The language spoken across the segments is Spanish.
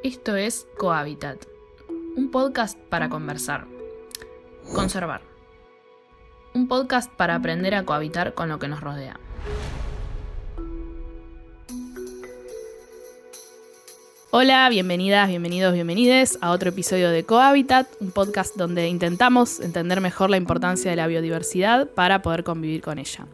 Esto es Cohabitat, un podcast para conversar, conservar, un podcast para aprender a cohabitar con lo que nos rodea. Hola, bienvenidas, bienvenidos, bienvenides a otro episodio de Cohabitat, un podcast donde intentamos entender mejor la importancia de la biodiversidad para poder convivir con ella.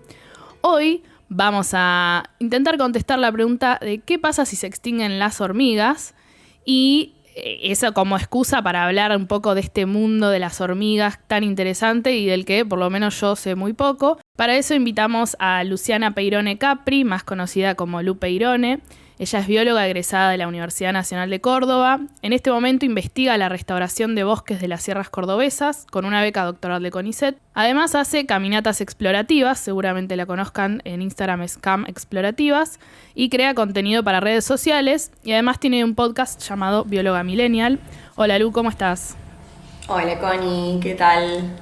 Hoy vamos a intentar contestar la pregunta de qué pasa si se extinguen las hormigas y eso como excusa para hablar un poco de este mundo de las hormigas tan interesante y del que por lo menos yo sé muy poco. Para eso invitamos a Luciana Peirone Capri, más conocida como Lu Peirone. Ella es bióloga egresada de la Universidad Nacional de Córdoba. En este momento investiga la restauración de bosques de las sierras cordobesas con una beca doctoral de CONICET. Además hace caminatas explorativas, seguramente la conozcan, en Instagram es Cam Explorativas, y crea contenido para redes sociales y además tiene un podcast llamado Bióloga Millennial. Hola Lu, ¿cómo estás? Hola Connie, ¿qué tal?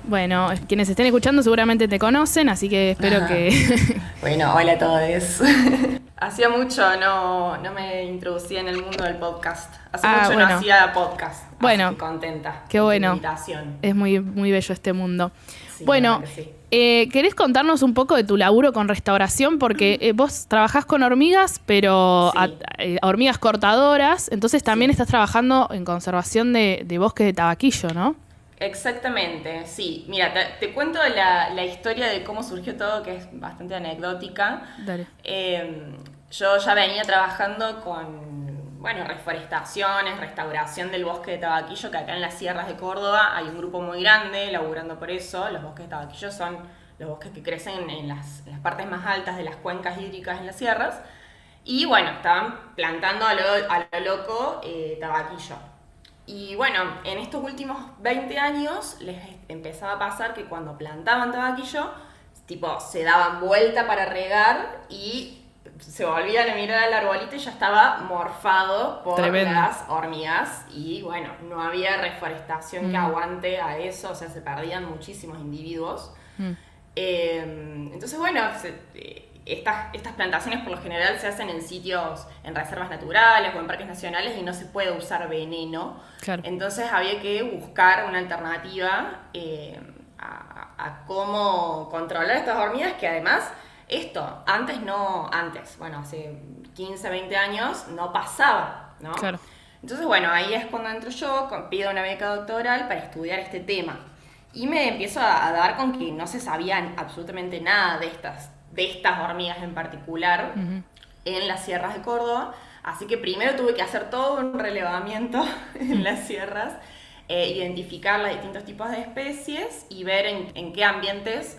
Bueno, quienes estén escuchando seguramente te conocen, así que espero que... Bueno, hola a todos. Hacía mucho no me introducía en el mundo del podcast. Hace mucho no hacía podcast. Bueno, así que contenta. Qué bueno. Invitación. Es muy, muy bello este mundo. Sí, bueno, sí. ¿Querés contarnos un poco de tu laburo con restauración? Porque vos trabajás con hormigas, pero sí. Hormigas cortadoras, entonces también estás trabajando en conservación de bosques de tabaquillo, ¿no? Exactamente, sí. Mira, te cuento la historia de cómo surgió todo, que es bastante anecdótica. Dale. Yo ya venía trabajando con, reforestaciones, restauración del bosque de tabaquillo, que acá en las sierras de Córdoba hay un grupo muy grande laburando por eso. Los bosques de tabaquillo son los bosques que crecen en las partes más altas de las cuencas hídricas en las sierras. Y bueno, estaban plantando a lo loco tabaquillo. Y bueno, en estos últimos 20 años les empezaba a pasar que cuando plantaban tabaquillo, tipo, se daban vuelta para regar y se volvían a mirar al arbolito y ya estaba morfado por las hormigas. Y bueno, no había reforestación que aguante a eso, o sea, se perdían muchísimos individuos. Entonces, bueno, estas plantaciones por lo general se hacen en sitios, en reservas naturales o en parques nacionales y no se puede usar veneno. Claro. Entonces había que buscar una alternativa a cómo controlar estas hormigas, que además hace 15, 20 años no pasaba, ¿no? Claro. Entonces, bueno, ahí es cuando entro yo, pido una beca doctoral para estudiar este tema. Y me empiezo a dar con que no se sabía absolutamente nada de estas hormigas en particular en las sierras de Córdoba. Así que primero tuve que hacer todo un relevamiento en las sierras, identificar los distintos tipos de especies y ver en qué ambientes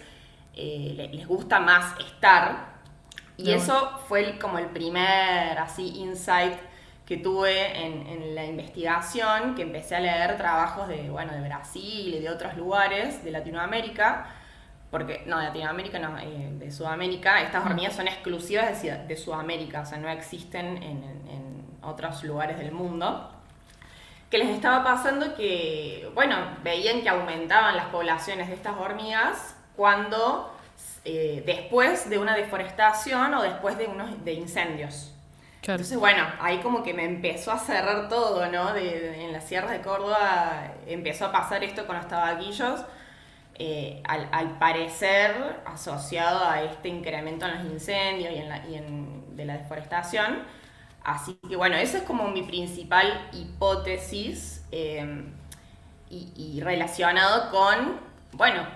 les gusta más estar. Y eso fue como el primer insight que tuve en la investigación, que empecé a leer trabajos de Brasil y de otros lugares de Latinoamérica. Porque, no, de Latinoamérica no, de Sudamérica. Estas hormigas son exclusivas de Sudamérica, o sea, no existen en otros lugares del mundo. Que les estaba pasando que, veían que aumentaban las poblaciones de estas hormigas cuando, después de una deforestación o después de incendios. Claro. Entonces, ahí como que me empezó a cerrar todo, ¿no? En las sierras de Córdoba empezó a pasar esto con los tabaquillos. Al parecer asociado a este incremento en los incendios de la deforestación. Así que esa es como mi principal hipótesis y relacionado con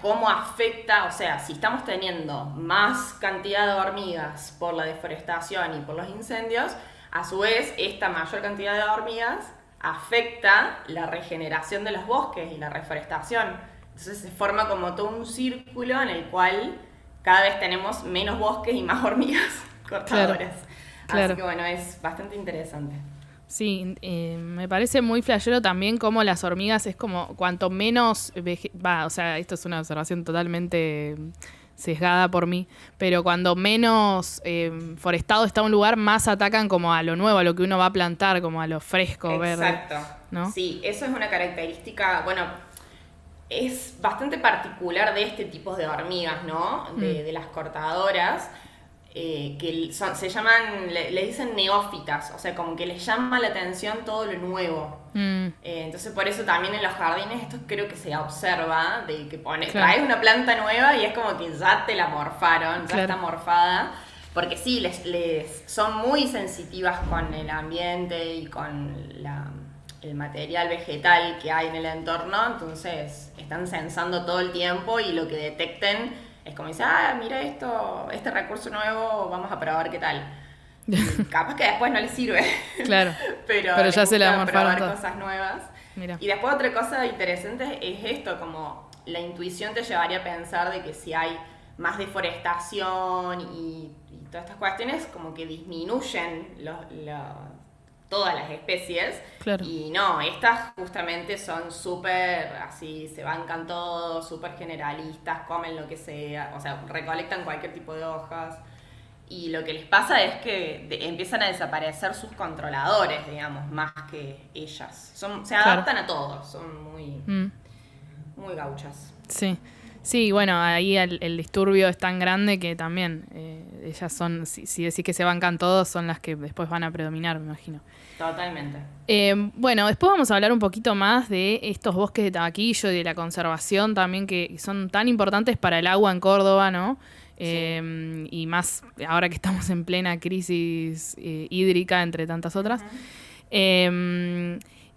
cómo afecta, o sea, si estamos teniendo más cantidad de hormigas por la deforestación y por los incendios, a su vez esta mayor cantidad de hormigas afecta la regeneración de los bosques y la reforestación. Entonces se forma como todo un círculo en el cual cada vez tenemos menos bosques y más hormigas cortadoras. Claro. Así que es bastante interesante. Sí, me parece muy flashero también como las hormigas es como cuanto menos... esto es una observación totalmente sesgada por mí, pero cuando menos forestado está un lugar, más atacan como a lo nuevo, a lo que uno va a plantar, como a lo fresco, verde. Exacto. ¿No? Sí, eso es una característica, es bastante particular de este tipo de hormigas, ¿no? De las cortadoras. se llaman, le dicen neófitas, o sea, como que les llama la atención todo lo nuevo. Entonces por eso también en los jardines esto creo que se observa, de que traes una planta nueva y es como que ya te la morfaron, ya está morfada. Porque sí, les son muy sensitivas con el ambiente y con el material vegetal que hay en el entorno, entonces están sensando todo el tiempo y lo que detecten es como dice, mira esto, este recurso nuevo, vamos a probar qué tal. Y capaz que después no les sirve. Claro. pero ya se la morfaron probar cosas nuevas. Mira. Y después otra cosa interesante es esto, como la intuición te llevaría a pensar de que si hay más deforestación y todas estas cuestiones, como que disminuyen todas las especies. Claro. Y no, estas justamente son súper así, se bancan todos, súper generalistas, comen lo que sea, o sea, recolectan cualquier tipo de hojas. Y lo que les pasa es que empiezan a desaparecer sus controladores, digamos, más que ellas. Se adaptan a todos, son muy gauchas. Sí. Sí, bueno, ahí el disturbio es tan grande que también ellas son, si decís que se bancan todos, son las que después van a predominar, me imagino. Totalmente. Bueno, después vamos a hablar un poquito más de estos bosques de tabaquillo y de la conservación también, que son tan importantes para el agua en Córdoba, ¿no? Sí. Y más ahora que estamos en plena crisis hídrica, entre tantas otras.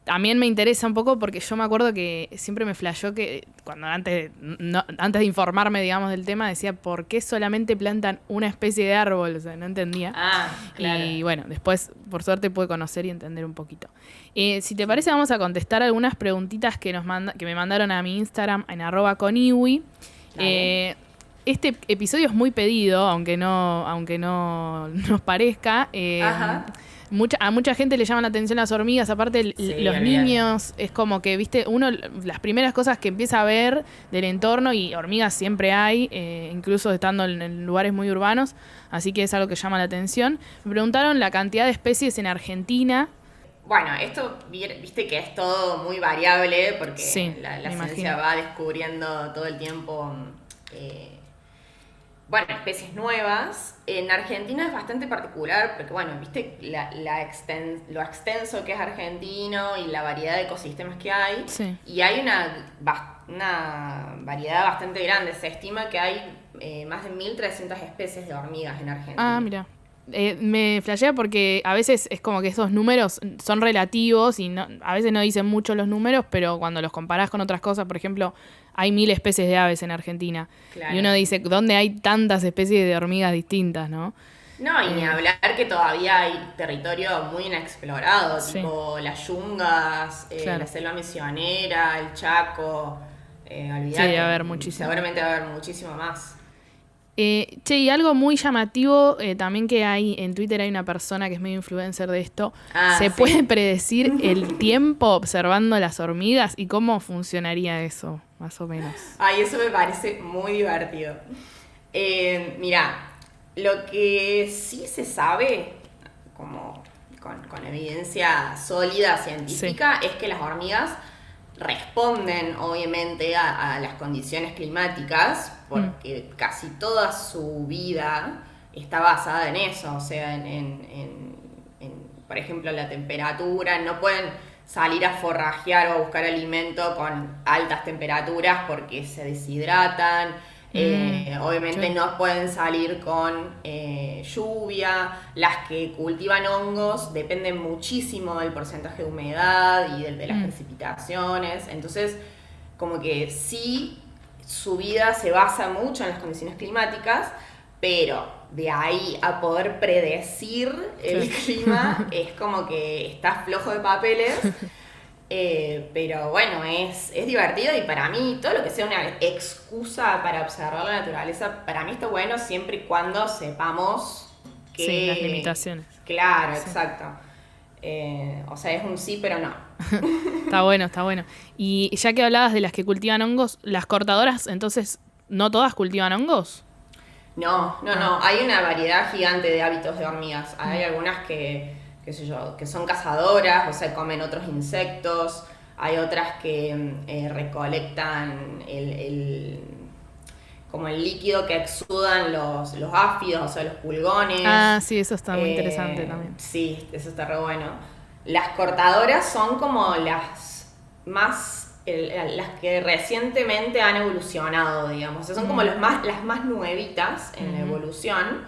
También me interesa un poco porque yo me acuerdo que siempre me flashó que cuando antes de informarme, digamos, del tema, decía, ¿por qué solamente plantan una especie de árbol? O sea, no entendía. Claro. Y bueno, después, por suerte, pude conocer y entender un poquito. Si te parece, vamos a contestar algunas preguntitas que me mandaron a mi Instagram, en @coniwi. Este episodio es muy pedido, aunque no nos parezca. A mucha gente le llaman la atención las hormigas, aparte los niños, es como que, viste, uno las primeras cosas que empieza a ver del entorno, y hormigas siempre hay, incluso estando en lugares muy urbanos, así que es algo que llama la atención. Me preguntaron la cantidad de especies en Argentina. Bueno, esto, viste que es todo muy variable, porque la ciencia va descubriendo todo el tiempo especies nuevas. En Argentina es bastante particular porque, bueno, viste lo extenso que es argentino y la variedad de ecosistemas que hay. Sí. Y hay una variedad bastante grande. Se estima que hay más de 1.300 especies de hormigas en Argentina. Mira. Me flashea porque a veces es como que esos números son relativos y a veces no dicen mucho los números, pero cuando los comparás con otras cosas, por ejemplo, hay 1.000 especies de aves en Argentina. Claro. Y uno dice, ¿dónde hay tantas especies de hormigas distintas, no? No, y ni hablar que todavía hay territorio muy inexplorado, tipo las yungas, la selva misionera, el Chaco, olvidate. Sí, debe haber muchísimo. Seguramente va a haber muchísimo más. Y algo muy llamativo también que hay en Twitter, hay una persona que es medio influencer de esto. ¿Se puede predecir el tiempo observando las hormigas y cómo funcionaría eso, más o menos? Eso me parece muy divertido. Mirá, lo que sí se sabe, como con evidencia sólida científica, es que las hormigas responden obviamente a las condiciones climáticas, porque casi toda su vida está basada en eso, o sea, en por ejemplo, la temperatura. No pueden salir a forrajear o a buscar alimento con altas temperaturas porque se deshidratan. Obviamente no pueden salir con lluvia. Las que cultivan hongos dependen muchísimo del porcentaje de humedad y de las precipitaciones. Entonces, como que sí, su vida se basa mucho en las condiciones climáticas, pero de ahí a poder predecir el clima es como que está flojo de papeles. Pero bueno, es divertido, y para mí todo lo que sea una excusa para observar la naturaleza, para mí está bueno siempre y cuando sepamos que... las limitaciones. Claro, exacto. O sea, es un sí, pero no. Está bueno. Y ya que hablabas de las que cultivan hongos, ¿las cortadoras entonces no todas cultivan hongos? No. Hay una variedad gigante de hábitos de hormigas. Hay algunas que son cazadoras, o sea, comen otros insectos. Hay otras que recolectan como el líquido que exudan los áfidos, o sea, los pulgones. Ah, sí, eso está muy interesante también. Sí, eso está re bueno. Las cortadoras son como las las que recientemente han evolucionado, digamos. O sea, son como las más nuevitas en la evolución,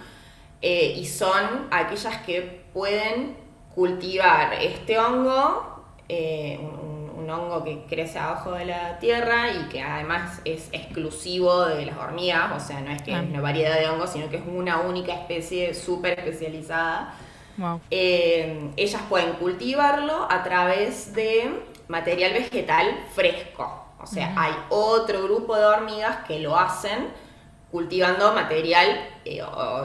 y son aquellas que pueden cultivar este hongo, un hongo que crece abajo de la tierra y que además es exclusivo de las hormigas, o sea, no es que es una variedad de hongos, sino que es una única especie súper especializada. Wow. Ellas pueden cultivarlo a través de material vegetal fresco. O sea, hay otro grupo de hormigas que lo hacen cultivando material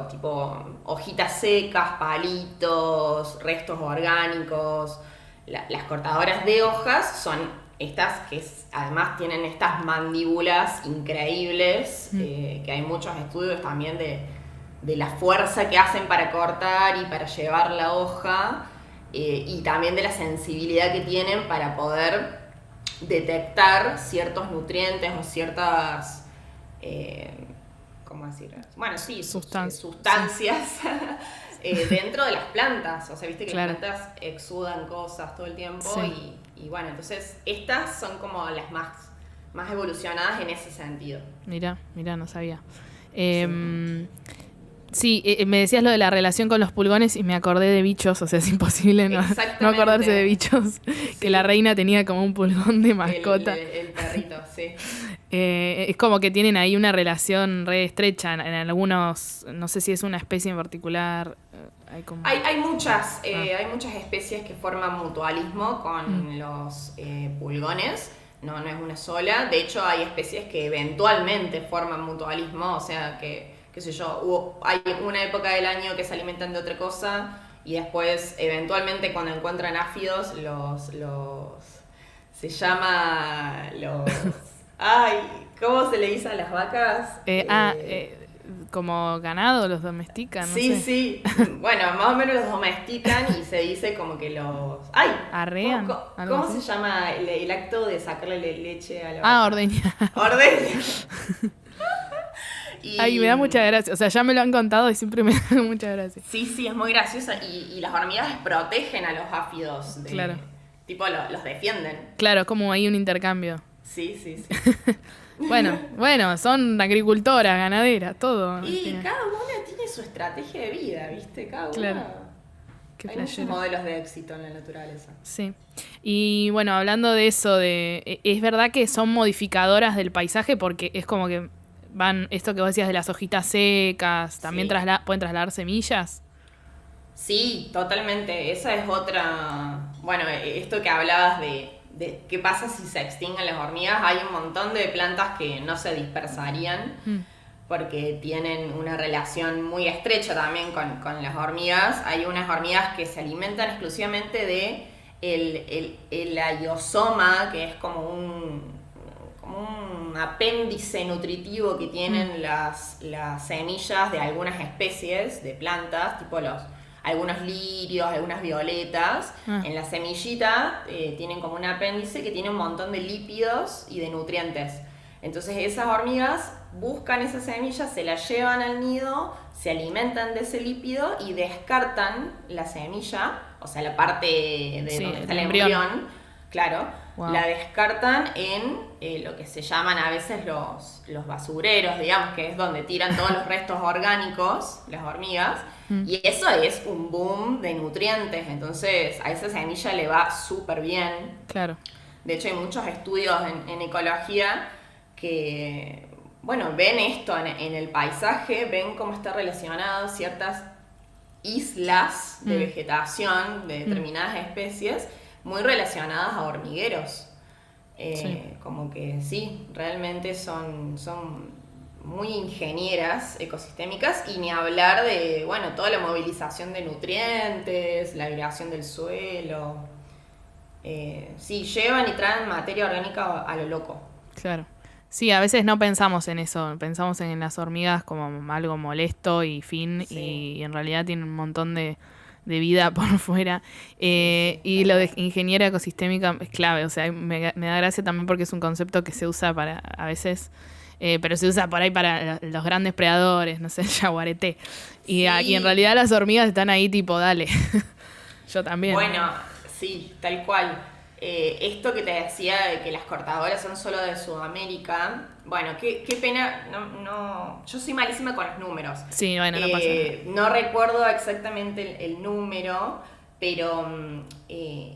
tipo hojitas secas, palitos, restos orgánicos. Las cortadoras de hojas son estas que además tienen estas mandíbulas increíbles, que hay muchos estudios también de la fuerza que hacen para cortar y para llevar la hoja, y también de la sensibilidad que tienen para poder detectar ciertos nutrientes o ciertas, ¿cómo decir? Bueno, sí, sustancias dentro de las plantas. O sea, viste que las plantas exudan cosas todo el tiempo, y bueno, entonces estas son como las más evolucionadas en ese sentido. Mirá, no sabía. Sí, me decías lo de la relación con los pulgones y me acordé de bichos, o sea, es imposible no acordarse de bichos. Que la reina tenía como un pulgón de mascota. El perrito, sí. Es como que tienen ahí una relación re estrecha en algunos, no sé si es una especie en particular. Hay muchas especies que forman mutualismo con los pulgones. No es una sola. De hecho, hay especies que eventualmente forman mutualismo, o sea que, qué sé yo, hay una época del año que se alimentan de otra cosa y después, eventualmente, cuando encuentran áfidos, se llama los... Ay, ¿cómo se le dice a las vacas? Como ganado, los domestican, no sé. Sí. Bueno, más o menos los domestican y se dice como que los... ¡Ay! ¿Arrean? ¿Cómo se llama el acto de sacarle leche a la vaca? Ordeñar. Ordeñar. Ay, me da mucha gracia. O sea, ya me lo han contado y siempre me da mucha gracia. Sí, es muy graciosa. Y las hormigas protegen a los áfidos. Claro. Tipo, los defienden. Claro, como hay un intercambio. Sí. Bueno, son agricultoras, ganaderas, todo. Y cada una tiene su estrategia de vida, ¿viste? Cada una. Qué hay muchos modelos de éxito en la naturaleza. Sí. Y bueno, hablando de eso, es verdad que son modificadoras del paisaje porque es como que van, esto que vos decías de las hojitas secas, también pueden trasladar semillas. Sí, totalmente. Esa es otra... Bueno, esto que hablabas de qué pasa si se extinguen las hormigas. Hay un montón de plantas que no se dispersarían porque tienen una relación muy estrecha también con las hormigas. Hay unas hormigas que se alimentan exclusivamente de el aiosoma, que es como un apéndice nutritivo que tienen las semillas de algunas especies de plantas, tipo algunos lirios, algunas violetas. En la semillita tienen como un apéndice que tiene un montón de lípidos y de nutrientes. Entonces esas hormigas buscan esa semilla, se la llevan al nido, se alimentan de ese lípido y descartan la semilla, o sea, la parte de donde está el embrión, claro, la descartan en lo que se llaman a veces los basureros, digamos, que es donde tiran todos los restos orgánicos, las hormigas. Y eso es un boom de nutrientes, entonces a esa semilla le va súper bien. Claro. De hecho, hay muchos estudios en ecología que, bueno, ven esto en el paisaje, ven cómo está relacionado ciertas islas de vegetación de determinadas especies muy relacionadas a hormigueros. Como que sí, realmente son muy ingenieras ecosistémicas, y ni hablar de, bueno, toda la movilización de nutrientes, la aireación del suelo. Sí, llevan y traen materia orgánica a lo loco. Claro. Sí, a veces no pensamos en eso, pensamos en las hormigas como algo molesto y fin, y en realidad tienen un montón de vida por fuera. Y lo de ingeniera ecosistémica es clave, o sea, me da gracia también porque es un concepto que se usa para, a veces, pero se usa por ahí para los grandes predadores, no sé, el yaguareté. Y en realidad las hormigas están ahí tipo, dale, yo también. Bueno, sí, tal cual. Esto que te decía de que las cortadoras son solo de Sudamérica, bueno, qué pena, no, yo soy malísima con los números. Sí, bueno, no pasa nada. No recuerdo exactamente el número, pero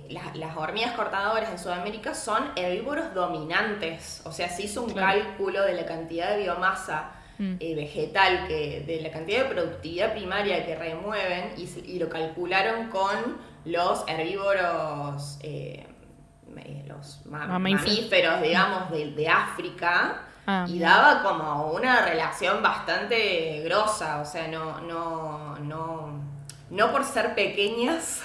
las hormigas cortadoras en Sudamérica son herbívoros dominantes. O sea, se hizo un cálculo de la cantidad de biomasa vegetal, de la cantidad de productividad primaria que remueven y lo calcularon con los herbívoros, los mamíferos, digamos, de África. Y daba como una relación bastante grosa, o sea, no por ser pequeñas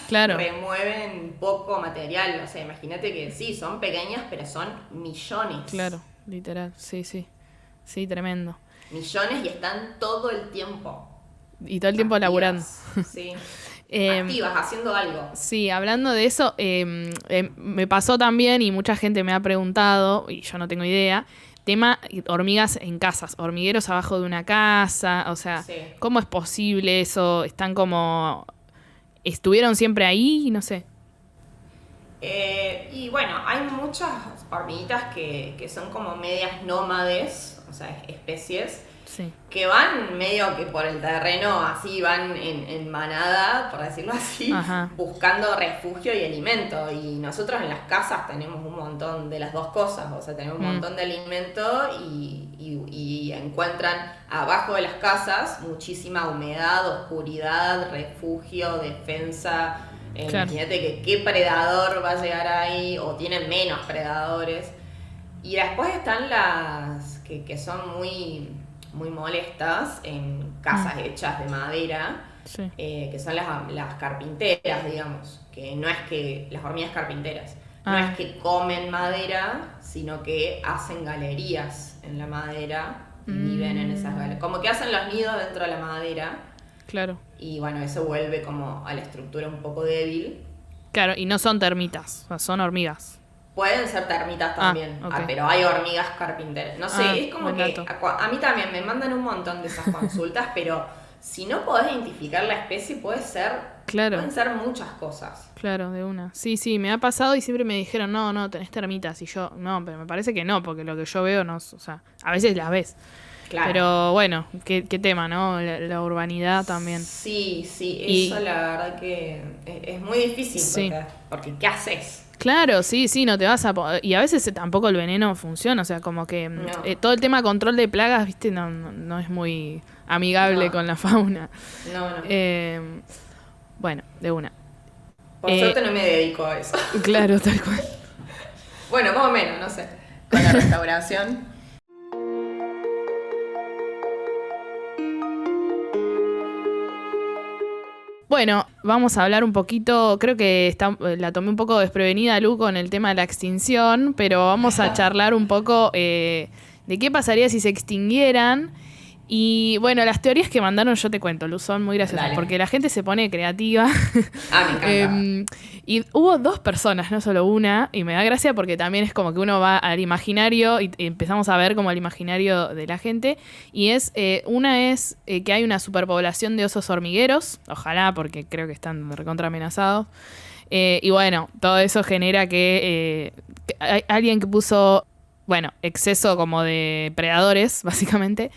remueven poco material. O sea, imagínate que sí, son pequeñas, pero son millones. Claro, literal, sí. Sí, tremendo. Millones y están todo el tiempo. Y todo el tiempo laburando. Sí. Activas, haciendo algo. Sí, hablando de eso, me pasó también y mucha gente me ha preguntado, y yo no tengo idea, tema hormigas en casas, hormigueros abajo de una casa, o sea, ¿cómo es posible eso? ¿Están como... ¿Estuvieron siempre ahí? No sé. Y bueno, hay muchas hormiguitas que son como medias nómades, o sea, especies, que van medio que por el terreno, así van en manada, por decirlo así, buscando refugio y alimento. Y nosotros en las casas tenemos un montón de las dos cosas, o sea, tenemos un montón de alimento y encuentran abajo de las casas muchísima humedad, oscuridad, refugio, defensa. Imagínate que qué predador va a llegar ahí, o tienen menos predadores. Y después están las que son muy molestas en casas hechas de madera, que son las carpinteras, digamos, que no es que las hormigas carpinteras, no es que comen madera, sino que hacen galerías en la madera y viven en esas galerías, como que hacen los nidos dentro de la madera. Claro. Y bueno, eso vuelve como a la estructura un poco débil. Claro, y no son termitas, o sea, son hormigas. Pueden ser termitas también, pero hay hormigas carpinteras. No sé, es como que a mí también me mandan un montón de esas consultas, pero si no podés identificar la especie, pueden ser muchas cosas. Claro, de una. Sí, me ha pasado y siempre me dijeron, no, tenés termitas. Y yo, no, pero me parece que no, porque lo que yo veo no, o sea, a veces las ves. Claro. Pero bueno, qué tema, ¿no? La urbanidad también. Sí, eso la verdad que es muy difícil, porque ¿qué haces? Claro, sí, no te vas a... Y a veces tampoco el veneno funciona, o sea, como que todo el tema control de plagas, viste, no es muy amigable con la fauna. No. Bueno, de una. Por suerte no me dedico a eso. Claro, tal cual. Bueno, más o menos, no sé. Con la restauración... Bueno, vamos a hablar un poquito, creo que la tomé un poco desprevenida, Lu, con el tema de la extinción, pero vamos a charlar un poco de qué pasaría si se extinguieran. Y bueno, las teorías que mandaron, yo te cuento, Lu, son muy graciosas, porque la gente se pone creativa. Me encanta. Y hubo 2 personas, no solo una, y me da gracia porque también es como que uno va al imaginario y empezamos a ver como el imaginario de la gente. Y una es que hay una superpoblación de osos hormigueros, ojalá, porque creo que están recontra amenazados. Y bueno, todo eso genera que hay alguien que puso... Bueno, exceso como de predadores, básicamente.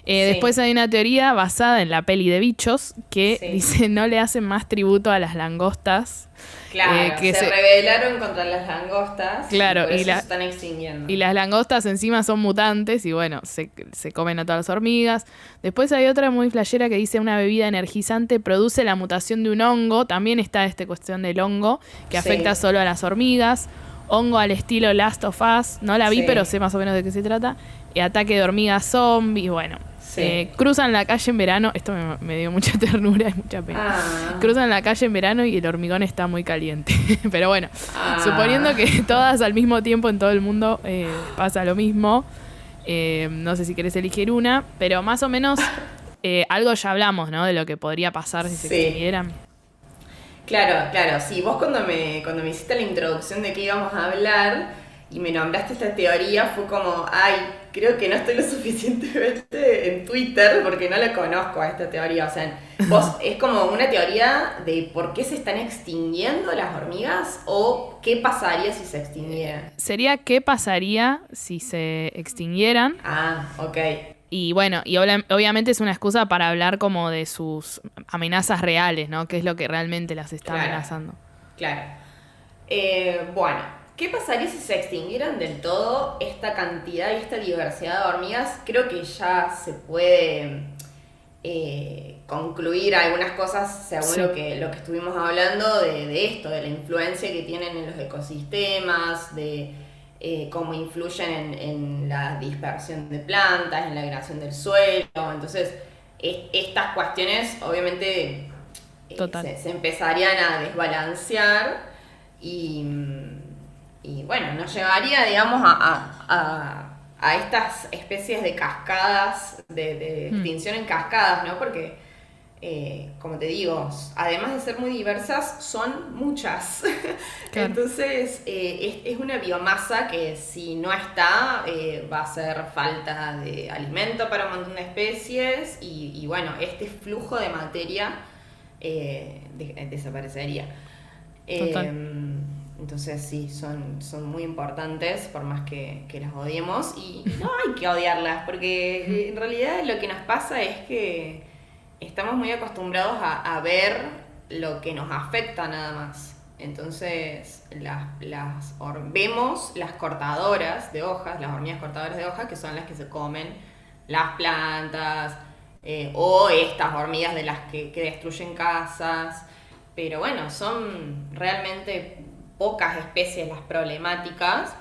Después hay una teoría basada en la peli de bichos que dice no le hacen más tributo a las langostas. Claro, que se rebelaron contra las langostas. Claro, y por eso se están extinguiendo. Y las langostas encima son mutantes y bueno, se comen a todas las hormigas. Después hay otra muy flashera que dice una bebida energizante produce la mutación de un hongo. También está esta cuestión del hongo que afecta solo a las hormigas. Hongo al estilo Last of Us, no la vi, pero sé más o menos de qué se trata. Ataque de hormigas zombie, bueno. Cruzan la calle en verano, esto me dio mucha ternura y mucha pena. Cruzan la calle en verano y el hormigón está muy caliente. Pero bueno, suponiendo que todas al mismo tiempo en todo el mundo pasa lo mismo, no sé si querés elegir una, pero más o menos algo ya hablamos, ¿no? De lo que podría pasar si se extinguieran. Claro, sí, vos cuando me hiciste la introducción de qué íbamos a hablar y me nombraste esta teoría fue como, creo que no estoy lo suficientemente en Twitter porque no la conozco a esta teoría. O sea, vos es como una teoría de por qué se están extinguiendo las hormigas o qué pasaría si se extinguieran. Sería qué pasaría si se extinguieran. Ah, ok. Y bueno, y obviamente es una excusa para hablar como de sus amenazas reales, ¿no? ¿Qué es lo que realmente las está amenazando? Claro. Bueno, ¿qué pasaría si se extinguieran del todo esta cantidad y esta diversidad de hormigas? Creo que ya se puede concluir algunas cosas según lo que estuvimos hablando de esto, de la influencia que tienen en los ecosistemas, de cómo influyen en la dispersión de plantas, en la gradación del suelo. Entonces, estas cuestiones obviamente se empezarían a desbalancear y bueno, nos llevaría, digamos, a estas especies de cascadas, de extinción en cascadas, ¿no? Porque, como te digo, además de ser muy diversas, son muchas. Claro. Entonces, es una biomasa que si no está, va a ser falta de alimento para un montón de especies y bueno, este flujo de materia desaparecería. Entonces sí, son muy importantes, por más que las odiemos, y no hay que odiarlas, porque en realidad lo que nos pasa es que estamos muy acostumbrados a ver lo que nos afecta nada más. Entonces vemos las cortadoras de hojas, las hormigas cortadoras de hojas, que son las que se comen las plantas, o estas hormigas de las que destruyen casas. Pero bueno, son realmente pocas especies las problemáticas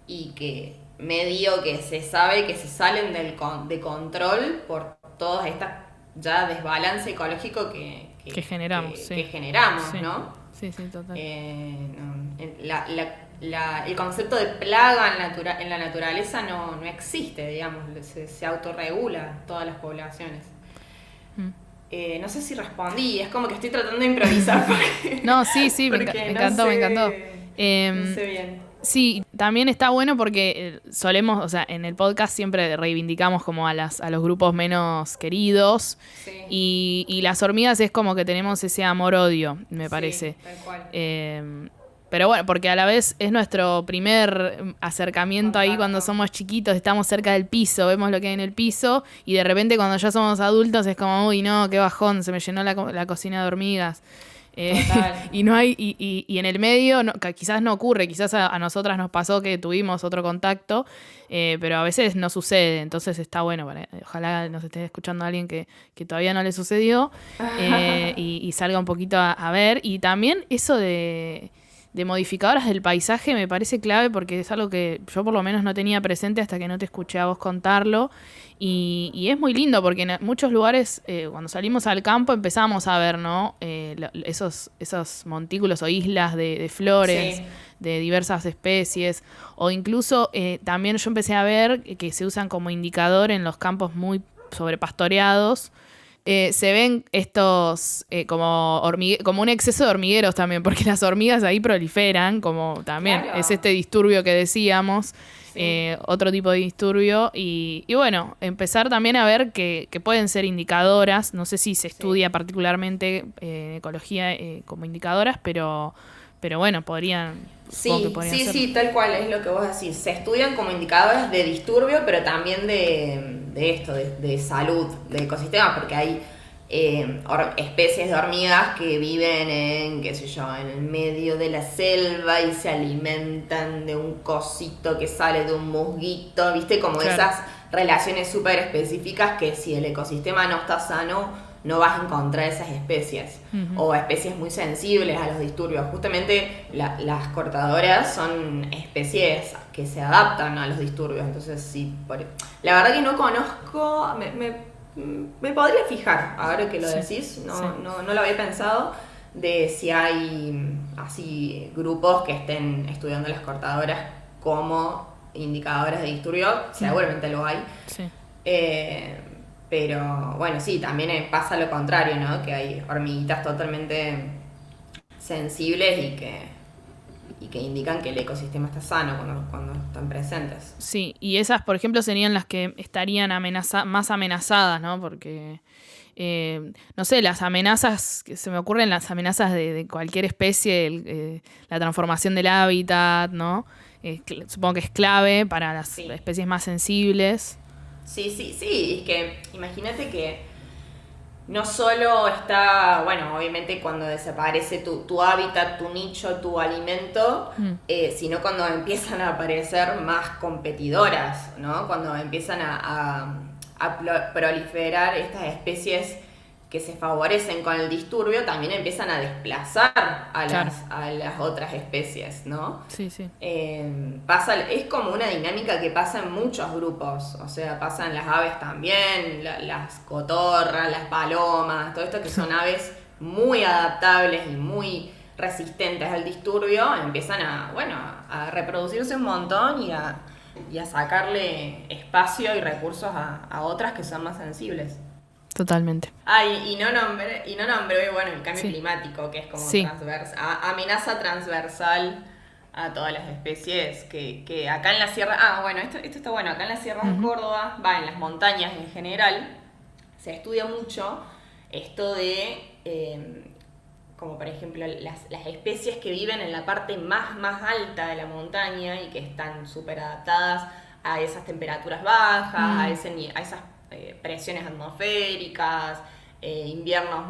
y que medio que se sabe que se salen de control por todas estas ya desbalance ecológico que generamos, que generamos, sí. ¿no? Sí, total. El concepto de plaga en la naturaleza no existe, digamos, se autorregula todas las poblaciones. No sé si respondí, es como que estoy tratando de improvisar. No, sí, me encantó. No sé bien. Sí, también está bueno porque solemos, o sea, en el podcast siempre reivindicamos como a los grupos menos queridos. Sí. Y las hormigas es como que tenemos ese amor-odio, me parece. Sí, tal cual. Pero bueno, porque a la vez es nuestro primer acercamiento ahí cuando somos chiquitos, estamos cerca del piso, vemos lo que hay en el piso y de repente cuando ya somos adultos es como, uy, no, qué bajón, se me llenó la cocina de hormigas. Y no hay y en el medio quizás no ocurre, quizás a nosotras nos pasó que tuvimos otro contacto, pero a veces no sucede, entonces está bueno, ojalá nos esté escuchando alguien que todavía no le sucedió y salga un poquito a ver. Y también eso de modificadoras del paisaje me parece clave porque es algo que yo por lo menos no tenía presente hasta que no te escuché a vos contarlo. Y es muy lindo porque en muchos lugares, cuando salimos al campo, empezamos a ver, ¿no? Esos montículos o islas de flores, sí, de diversas especies. O incluso también yo empecé a ver que se usan como indicador en los campos muy sobrepastoreados. Se ven estos como un exceso de hormigueros también, porque las hormigas ahí proliferan, como también claro, es este disturbio que decíamos. Sí. Otro tipo de disturbio y bueno, empezar también a ver que pueden ser indicadoras, no sé si se estudia particularmente en ecología como indicadoras, pero bueno, podrían Sí, tal cual, es lo que vos decís, se estudian como indicadores de disturbio, pero también de salud, de ecosistemas, porque hay especies de hormigas que viven en el medio de la selva y se alimentan de un cosito que sale de un musguito, ¿viste? Como claro, esas relaciones súper específicas que si el ecosistema no está sano, no vas a encontrar esas especies. Uh-huh. O especies muy sensibles a los disturbios. Justamente las cortadoras son especies que se adaptan a los disturbios. Entonces, sí, la verdad que no conozco, me podría fijar, ahora que lo decís, no lo había pensado, de si hay así grupos que estén estudiando las cortadoras como indicadoras de disturbio, seguramente lo hay. Sí. Pero bueno, sí, también pasa lo contrario, ¿no? Que hay hormiguitas totalmente sensibles y y que indican que el ecosistema está sano cuando están presentes. Sí, y esas, por ejemplo, serían las que estarían más amenazadas, ¿no? Porque, no sé, las amenazas, que se me ocurren las amenazas de cualquier especie, la transformación del hábitat, ¿no? Supongo que es clave para las especies más sensibles. Sí, es que imagínate que no solo está, bueno, obviamente cuando desaparece tu hábitat, tu nicho, tu alimento, sino cuando empiezan a aparecer más competidoras, ¿no? Cuando empiezan a proliferar estas especies que se favorecen con el disturbio, también empiezan a desplazar a las otras especies, ¿no? Sí. Es como una dinámica que pasa en muchos grupos, o sea, pasan las aves también, las cotorras, las palomas, todo esto que son aves muy adaptables y muy resistentes al disturbio, empiezan a reproducirse un montón y a sacarle espacio y recursos a otras que son más sensibles. Totalmente. Y no nombré, bueno, el cambio climático, que es como amenaza transversal a todas las especies, que acá en la sierra, esto está bueno, acá en la sierra de Córdoba, en las montañas en general, se estudia mucho esto de, como por ejemplo, las especies que viven en la parte más alta de la montaña y que están súper adaptadas a esas temperaturas bajas, a esas presiones atmosféricas, inviernos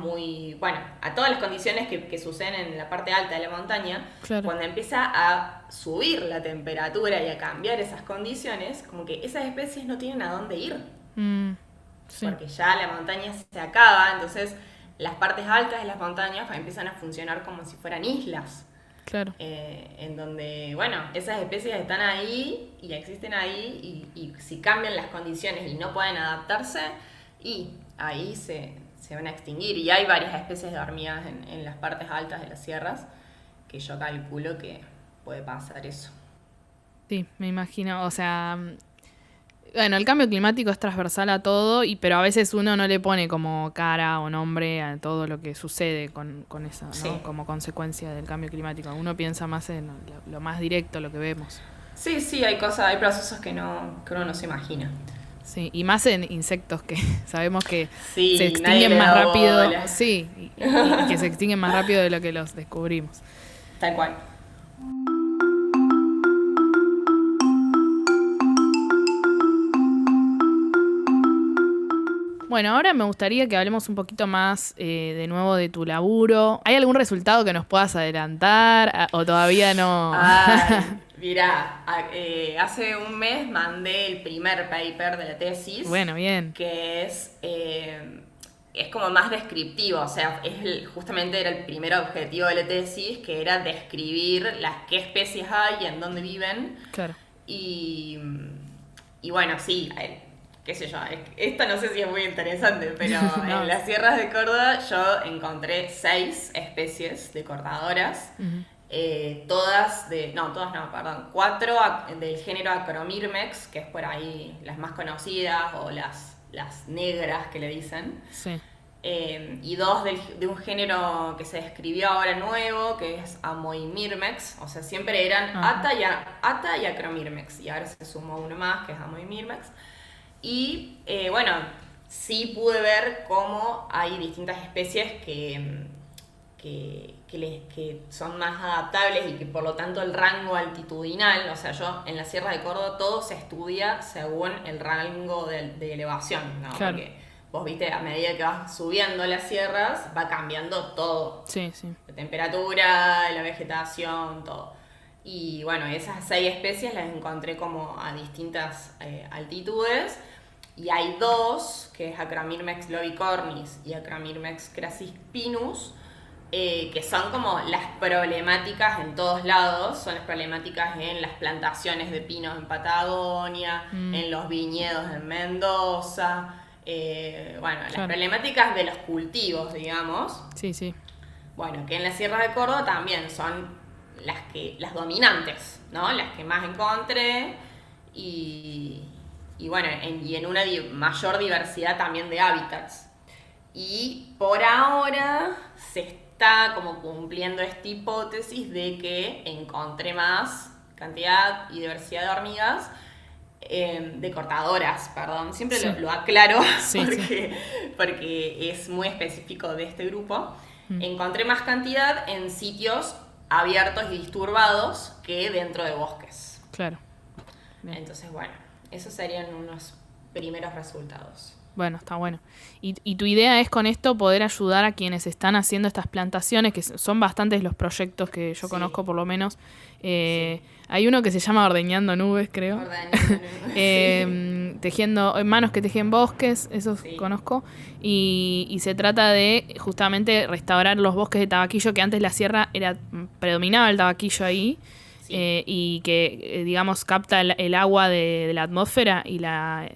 a todas las condiciones que suceden en la parte alta de la montaña. Claro. Cuando empieza a subir la temperatura y a cambiar esas condiciones, como que esas especies no tienen a dónde ir. Porque ya la montaña se acaba, entonces las partes altas de las montañas empiezan a funcionar como si fueran islas. Claro. En donde, esas especies están ahí y existen ahí y si cambian las condiciones y no pueden adaptarse, y ahí se van a extinguir. Y hay varias especies de hormigas en las partes altas de las sierras que yo calculo que puede pasar eso. Sí, me imagino, o sea... Bueno, el cambio climático es transversal a todo, pero a veces uno no le pone como cara o nombre a todo lo que sucede con eso, ¿no? Como consecuencia del cambio climático. Uno piensa más en lo más directo, lo que vemos. Sí, hay procesos que uno no se imagina. Sí, y más en insectos que sabemos que se extinguen más rápido. Sí, y que se extinguen más rápido de lo que los descubrimos. Tal cual. Bueno, ahora me gustaría que hablemos un poquito más de nuevo de tu laburo. ¿Hay algún resultado que nos puedas adelantar o todavía no? Mirá, hace un mes mandé el primer paper de la tesis. Bueno, bien. Que es como más descriptivo, o sea, justamente era el primer objetivo de la tesis, que era describir qué especies hay y en dónde viven. Claro. Y bueno, sí, qué sé yo, esto no sé si es muy interesante, pero no. En las sierras de Córdoba yo encontré 6 especies de cortadoras, 4 del género Acromyrmex, que es por ahí las más conocidas, o las negras que le dicen. Sí. Y 2 de un género que se describió ahora nuevo, que es Amoimyrmex, o sea, siempre eran Ata y Acromyrmex, y ahora se sumó uno más, que es Amoimyrmex. Y sí pude ver cómo hay distintas especies que son más adaptables y que por lo tanto el rango altitudinal, o sea, yo en la Sierra de Córdoba todo se estudia según el rango de elevación, ¿no? Claro. Porque vos viste, a medida que vas subiendo las sierras, va cambiando todo. Sí. La temperatura, la vegetación, todo. Y esas 6 especies las encontré como a distintas altitudes. Y hay 2, que es Acromyrmex lobicornis y Acromyrmex crassispinus, que son como las problemáticas en todos lados. Son las problemáticas en las plantaciones de pinos en Patagonia, en los viñedos en Mendoza. Las problemáticas de los cultivos, digamos. Sí. Bueno, que en la Sierra de Córdoba también son las dominantes, ¿no? Las que más encontré y en una mayor diversidad también de hábitats. Y por ahora está como cumpliendo esta hipótesis de que encontré más cantidad y diversidad de hormigas, de cortadoras, perdón, siempre Sí. lo aclaro Sí, porque es muy específico de este grupo. Encontré más cantidad en sitios abiertos y disturbados que dentro de bosques. Claro. Bien. Entonces, bueno, esos serían unos primeros resultados. Bueno, está bueno. Y tu idea es con esto poder ayudar a quienes están haciendo estas plantaciones, que son bastantes los proyectos que yo conozco por lo menos. Hay uno que se llama Ordeñando Nubes, creo. Tejiendo, manos que tejen bosques, eso conozco. Y se trata de justamente restaurar los bosques de tabaquillo, que antes la sierra predominaba el tabaquillo ahí. Y que, digamos, capta el agua de la atmósfera y la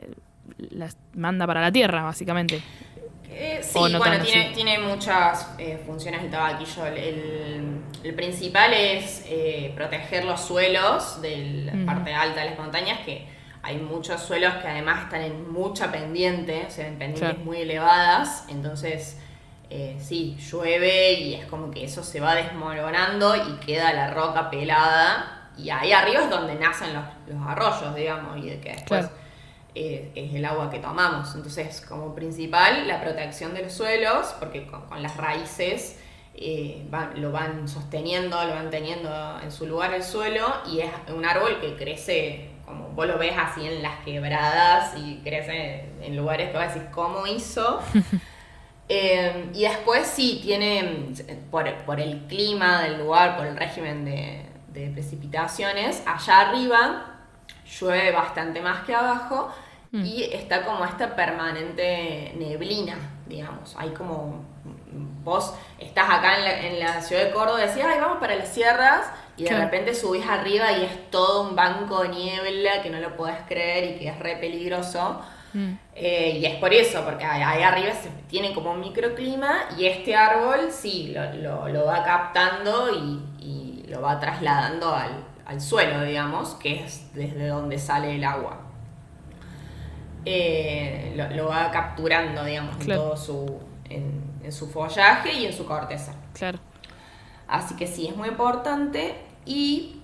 manda para la tierra, básicamente. Sí, no bueno, tiene muchas funciones el tabaquillo. El principal es proteger los suelos de la parte alta de las montañas, que hay muchos suelos que además están en mucha pendiente, o sea, en pendientes muy elevadas, entonces sí, llueve y es como que eso se va desmoronando y queda la roca pelada, y ahí arriba es donde nacen los arroyos, digamos, y de que después es el agua que tomamos. Entonces, como principal, la protección de los suelos, porque con las raíces lo van sosteniendo, lo van teniendo en su lugar el suelo, y es un árbol que crece, como vos lo ves así en las quebradas, y crece en lugares que vas a decir, ¿cómo hizo? Y después sí, tiene, por el clima del lugar, por el régimen de precipitaciones, allá arriba llueve bastante más que abajo, y está como esta permanente neblina, digamos. Hay como, vos estás acá en la ciudad de Córdoba y decís, ay, vamos para las sierras, y de repente subís arriba y es todo un banco de niebla que no lo podés creer y que es re peligroso. Y es por eso, porque ahí arriba tiene como un microclima, y este árbol sí lo va captando y lo va trasladando al suelo, digamos, que es desde donde sale el agua. Lo va capturando, digamos, claro, en su follaje y en su corteza. Claro. Así que sí, es muy importante. Y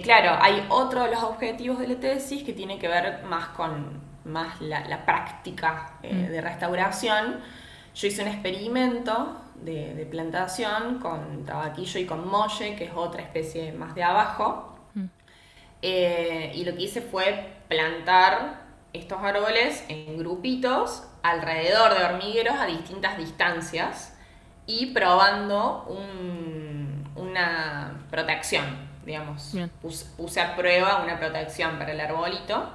claro, hay otro de los objetivos de la tesis que tiene que ver más con la práctica de restauración. Yo hice un experimento de plantación con tabaquillo y con molle, que es otra especie más de abajo. Y lo que hice fue plantar estos árboles en grupitos alrededor de hormigueros a distintas distancias y probando una protección, digamos. Puse a prueba una protección para el arbolito.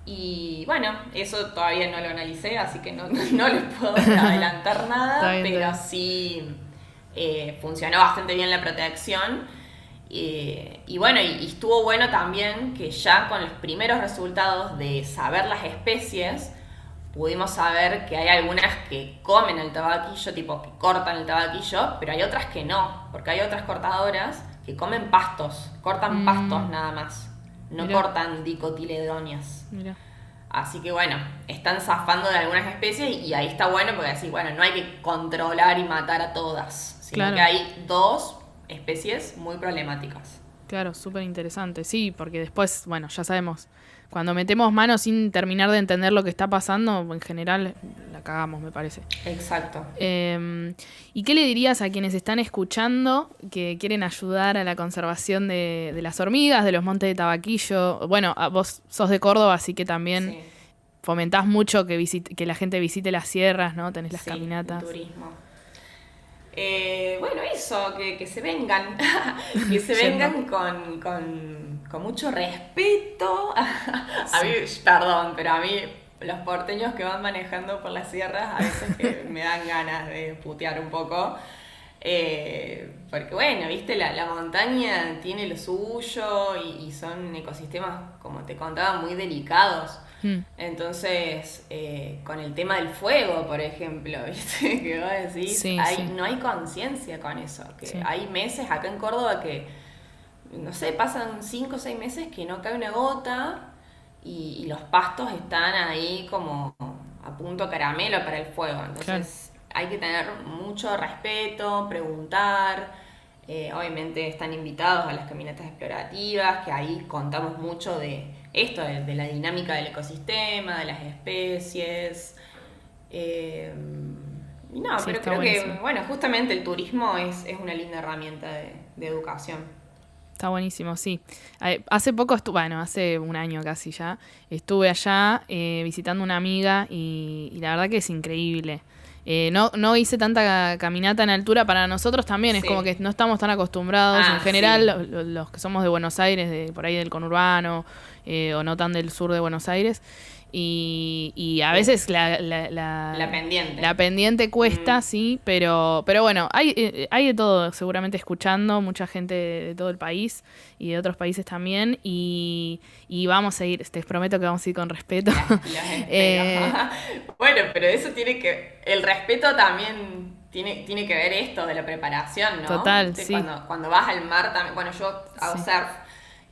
Y bueno, eso todavía no lo analicé, así que no les puedo adelantar nada, pero sí funcionó bastante bien la protección. Y bueno, y estuvo bueno también que ya con los primeros resultados de saber las especies, pudimos saber que hay algunas que comen el tabaquillo, tipo que cortan el tabaquillo, pero hay otras que no, porque hay otras cortadoras que comen pastos, cortan pastos nada más, no cortan dicotiledóneas. Así que bueno, están zafando de algunas especies, y ahí está bueno porque así, bueno, no hay que controlar y matar a todas, sino que hay dos especies muy problemáticas. Claro, súper interesante, sí, porque después, bueno, ya sabemos, cuando metemos manos sin terminar de entender lo que está pasando, en general la cagamos, me parece. Exacto. ¿Y qué le dirías a quienes están escuchando que quieren ayudar a la conservación de las hormigas, de los montes de tabaquillo? Bueno, vos sos de Córdoba, así que también fomentás mucho que la gente visite las sierras, ¿no? Tenés las caminatas. El turismo. Bueno, eso, que se vengan, que se vengan con mucho respeto. A mí, perdón, pero a mí los porteños que van manejando por las sierras a veces que me dan ganas de putear un poco. Porque bueno, viste, la montaña tiene lo suyo y son ecosistemas, como te contaba, muy delicados. Entonces, con el tema del fuego, por ejemplo, ¿viste? Que vos decís, no hay conciencia con eso. Que hay meses acá en Córdoba que, no sé, pasan 5 o 6 meses que no cae una gota y los pastos están ahí como a punto caramelo para el fuego. Entonces, hay que tener mucho respeto, preguntar. Obviamente están invitados a las caminatas explorativas, que ahí contamos mucho de esto, de la dinámica del ecosistema, de las especies. Y no, Sí, pero está creo buenísimo. que, bueno, justamente el turismo es una linda herramienta de educación. Está buenísimo, sí. Hace poco bueno, hace un año casi ya, estuve allá visitando una amiga y la verdad que es increíble. No hice tanta caminata en altura para nosotros también, es como Sí. que no estamos tan acostumbrados. En Ah, general, sí. los que somos de Buenos Aires, por ahí del conurbano, o no tan del sur de Buenos Aires, y a Sí. veces La pendiente. la pendiente cuesta, Mm. sí, pero bueno, hay de todo, seguramente escuchando, mucha gente de todo el país y de otros países también, y vamos a ir, te prometo que vamos a ir con respeto. Los espero. Eh, Bueno, pero eso tiene que. El respeto también tiene que ver esto de la preparación, ¿no? Total, Viste, sí, cuando vas al mar también. Bueno, yo hago sí, surf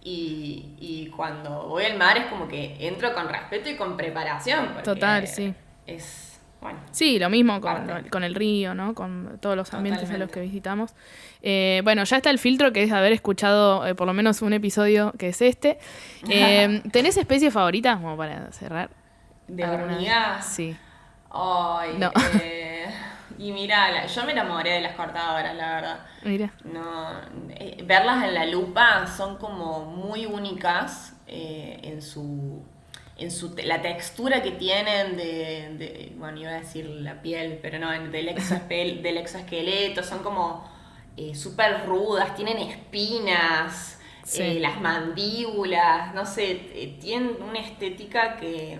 y cuando voy al mar es como que entro con respeto y con preparación, total, porque sí. es. Bueno, Sí, lo mismo parte. con el río, ¿no? Con todos los ambientes a los Totalmente. que visitamos. Bueno, ya está el filtro que es haber escuchado por lo menos un episodio que es este. ¿Tenés especie favorita? Como para cerrar. De ¿Alguna? hormigas. Sí. Ay, No. y mira, yo me enamoré de las cortadoras, la verdad. Mira. No, verlas en la lupa son como muy únicas la textura que tienen bueno, iba a decir la piel, pero no, del exoesqueleto, son como súper rudas, tienen espinas, Sí. las mandíbulas, no sé, tienen una estética que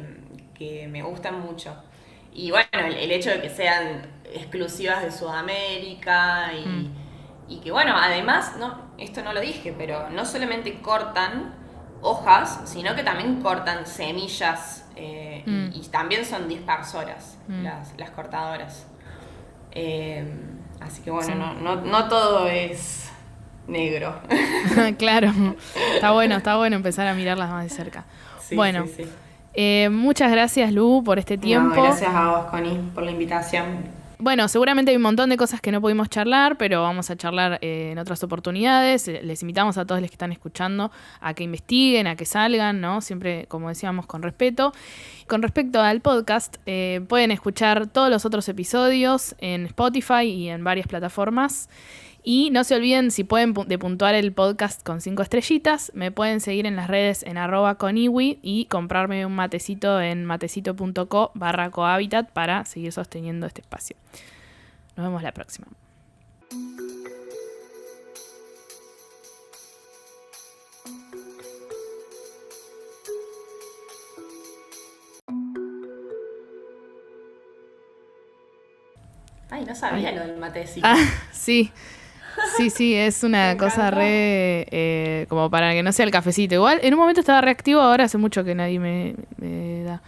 me gusta mucho. Y bueno, el hecho de que sean exclusivas de Sudamérica Mm, y que bueno, además, no, esto no lo dije, pero no solamente cortan hojas, sino que también cortan semillas mm, y también son dispersoras mm. las cortadoras. Eh, Así que bueno, Sí. no todo es negro. Claro. Está bueno empezar a mirarlas más de cerca. Sí, sí, Bueno, sí. muchas gracias, Lu, por este No, tiempo. gracias a vos, Connie, por la invitación. Bueno, seguramente hay un montón de cosas que no pudimos charlar, pero vamos a charlar en otras oportunidades. Les invitamos a todos los que están escuchando a que investiguen, a que salgan, ¿no? Siempre, como decíamos, con respeto. Con respecto al podcast, pueden escuchar todos los otros episodios en Spotify y en varias plataformas. Y no se olviden, si pueden, de puntuar el podcast con 5 estrellitas. Me pueden seguir en las redes en @coniwi y comprarme un matecito en matecito.co/cohabitat para seguir sosteniendo este espacio. Nos vemos la próxima. Ay, no sabía Ay. lo del matecito. Sí. Sí, es Me una cosa encantó. re como para que no sea el cafecito. Igual, en un momento estaba reactivo, ahora hace mucho que nadie me da.